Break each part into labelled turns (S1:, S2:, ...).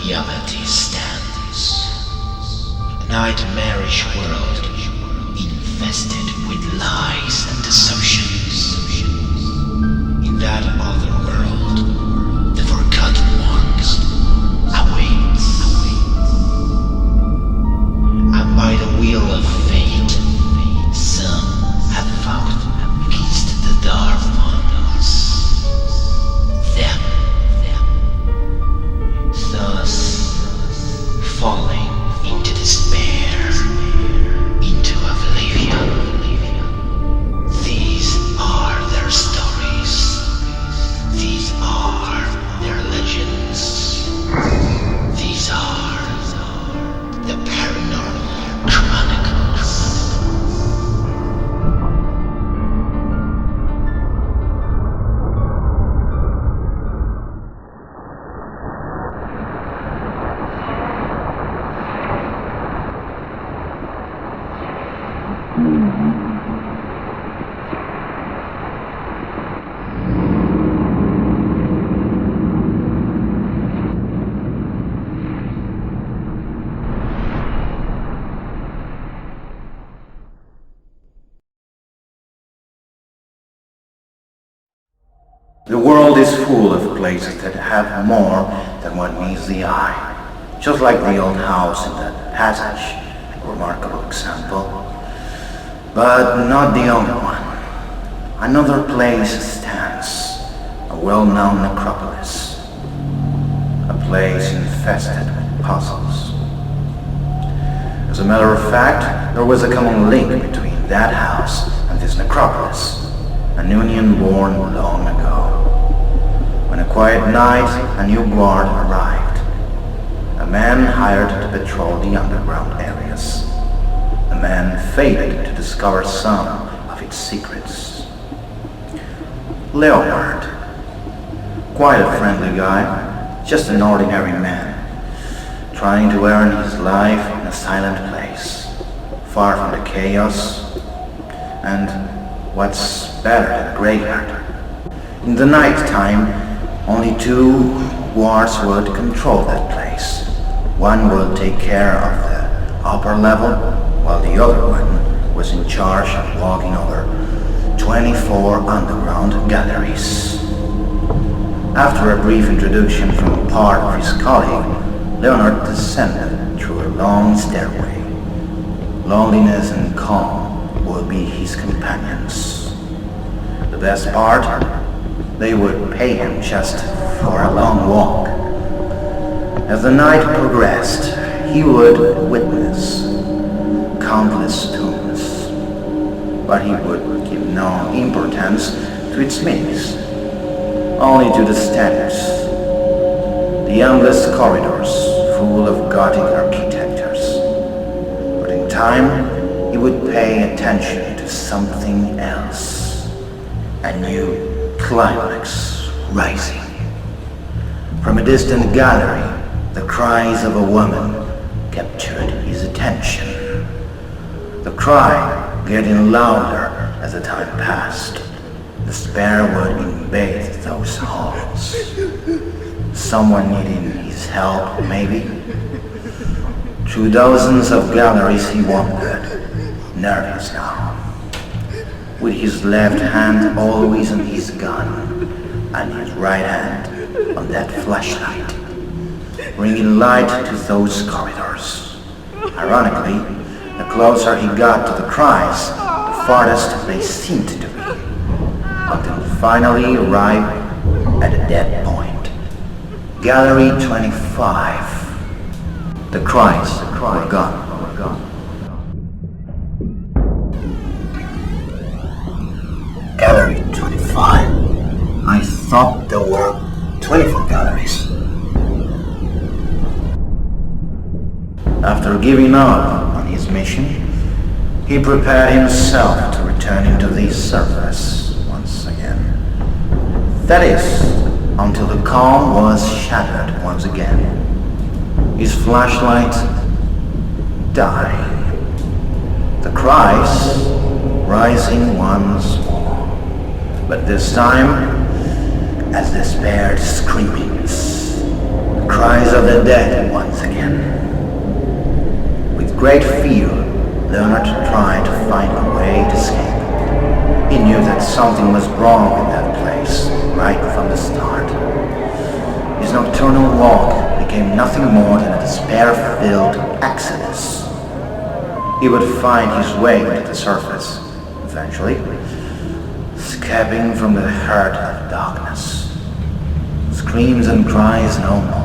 S1: reality stands. A nightmarish world infested with lies and deceptions. In that other world, the forgotten ones awaits. And by the will of fate, some have fought against the dark ones. Them. Thus, falling into despair, into oblivion. These are their stories. These are their legends. These are the Paranormal Chronicles.
S2: The world is full of places that have more than what meets the eye. Just like the old house in the passage, a remarkable example. But not the only one. Another place stands, a well-known necropolis. A place infested with puzzles. As a matter of fact, there was a common link between that house and this necropolis. An union born long ago. When a quiet night, a new guard arrived. A man hired to patrol the underground areas. A man fated to discover some of its secrets. Leonard. Quite a friendly guy, just an ordinary man, trying to earn his life in a silent place, far from the chaos, and what's better than a graveyard. In the night time, only two guards would control that place. One would take care of the upper level, while the other one was in charge of walking over 24 underground galleries. After a brief introduction from part of his colleague, Leonard descended through a long stairway. Loneliness and calm would be his companions. The best part? They would pay him just for a long walk. As the night progressed, he would witness countless tombs, but he would give no importance to its meanings, only to the statues, the endless corridors full of Gothic architectures. But in time, he would pay attention to something else, a new climax rising. From a distant gallery, the cries of a woman captured his attention. The cry getting louder as the time passed. Despair would invade those halls. Someone needing his help, maybe? Through dozens of galleries he wandered, nervous now, with his left hand always on his gun, and his right hand on that flashlight, bringing light to those corridors. Ironically, the closer he got to the cries, the farthest they seemed to be, until finally arrived at a dead point. Gallery 25. The cries were gone. Gallery 25. I thought there were 24 galleries. After giving up on his mission, he prepared himself to return into the surface once again. That is, until the calm was shattered once again. His flashlight died. The cries rising once more. But this time, as despaired screamings, the cries of the dead once again. With great fear, Leonard tried to find a way to escape. He knew that something was wrong in that place, right from the start. His nocturnal walk became nothing more than a despair-filled exodus. He would find his way to the surface, eventually, escaping from the heart of darkness. Screams and cries no more.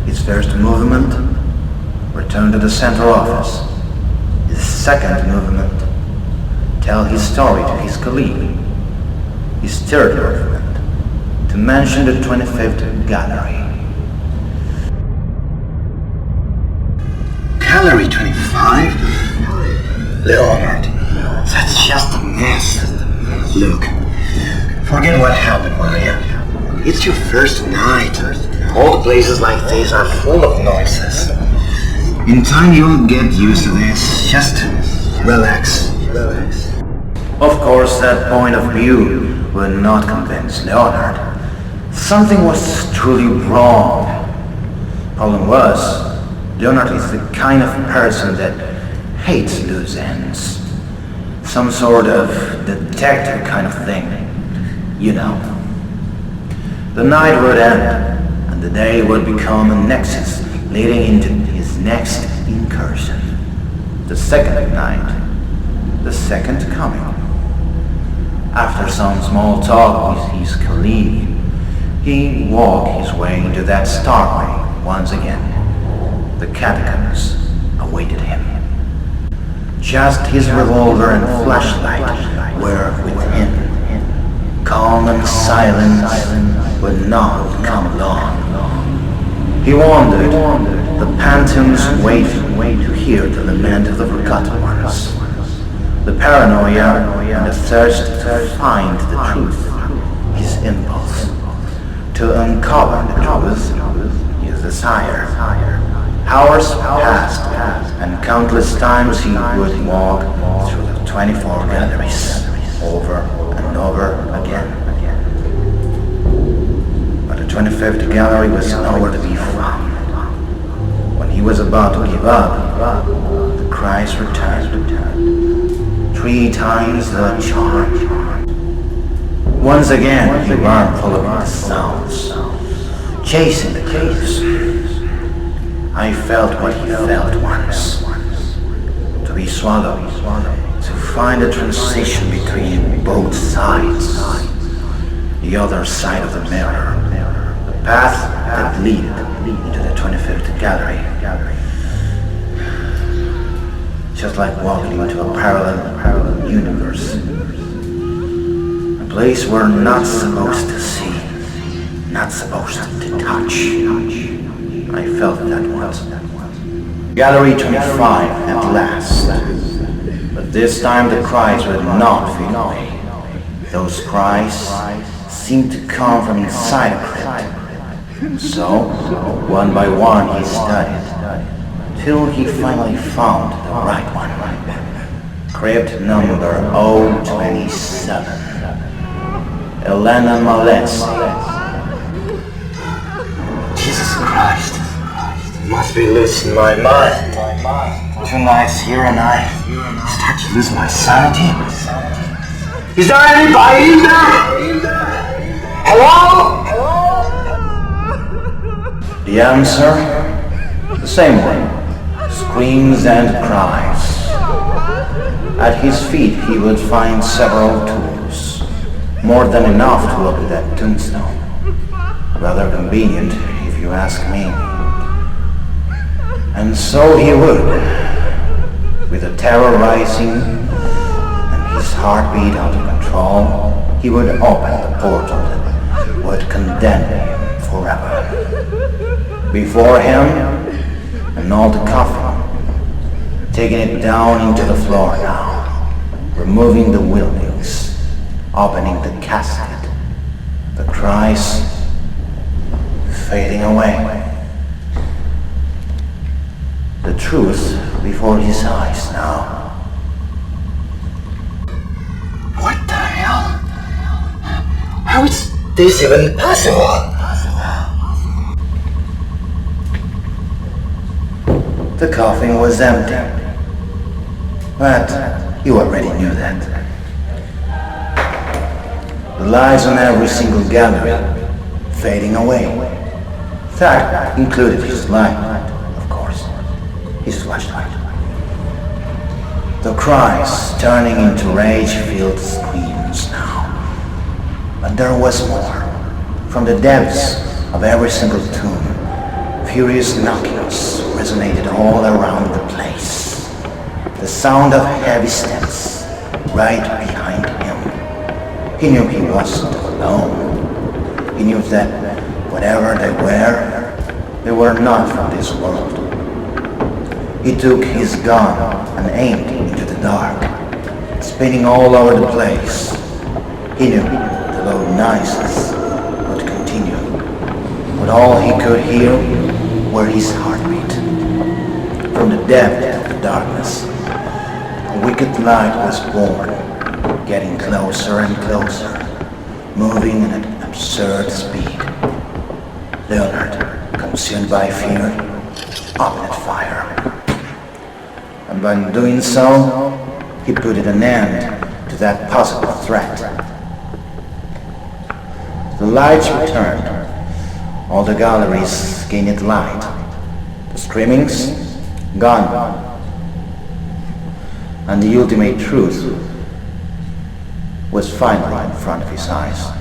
S2: His first movement, return to the central office. His second movement, tell his story to his colleague. His third movement, to mention the 25th Gallery.
S3: Gallery 25? Leonard, that's just a mess. Look, forget what happened, will you? It's your first night. All the places like this are full of noises. In time you'll get used to this. Just relax.
S2: Of course, that point of view would not convince Leonard. Something was truly wrong. Problem was, Leonard is the kind of person that hates loose ends. Some sort of detective kind of thing, you know. The night would end, and the day would become a nexus leading into his next incursion. The second night, the second coming. After some small talk with his colleague, he walked his way into that starway once again. The catacombs awaited him. Just his revolver and flashlight were with him. Calm and silent would not come along. He wandered, the phantoms waiting to hear the lament of the forgotten ones. The paranoia and the thirst to find the truth, his impulse. To uncover the truth, his desire. Hours passed, and countless times he would walk through the 24 galleries, over and over again. But the 25th gallery was nowhere to be found. When he was about to give up, the cries returned. 3 times the charge. Once again he ran following the sounds, chasing the clues. I felt what he felt once. To be swallowed, to find a transition between both sides. The other side of the mirror. The path that led to the 25th gallery. Just like walking into a parallel universe. A place we're not supposed to see, not supposed to touch. I felt that once. Gallery 25 at last. But this time the cries would not fade away. Those cries seemed to come from inside a crypt. So, one by one he studied, till he finally found the right one. Crypt number 027. Elena Maletsky.
S3: Jesus Christ. Must be losing my mind. 2 nights here and I start to lose my sanity. Is there anybody in there? Hello?
S2: The answer? The same one. Screams and cries. At his feet he would find several tools. More than enough to open that tombstone. Rather convenient, if you ask me. And so he would, with a terror rising and his heartbeat out of control, he would open the portal that would condemn him forever. Before him, an old coffin, taking it down into the floor now, removing the wheelings, opening the casket, the cries fading away. The truth before his eyes now.
S3: What the hell? How is this even possible?
S2: The coffin was empty. But you already knew that. The lights on every single gallery fading away. That included his light, of course, his flashlight. The cries turning into rage-filled screams now. But there was more. From the depths of every single tomb, furious knockings resonated all around the place. The sound of heavy steps right behind him. He knew he wasn't alone. He knew that whatever they were not from this world. He took his gun and aimed into the dark, spinning all over the place. He knew the low noises would continue, but all he could hear were his heartbeat. From the depth of the darkness, a wicked light was born, getting closer and closer, moving at an absurd speed. Leonard, consumed by fear, opened fire. And by doing so, he put an end to that possible threat. The lights returned. All the galleries gained light. The screamings, gone. And the ultimate truth was finally in front of his eyes.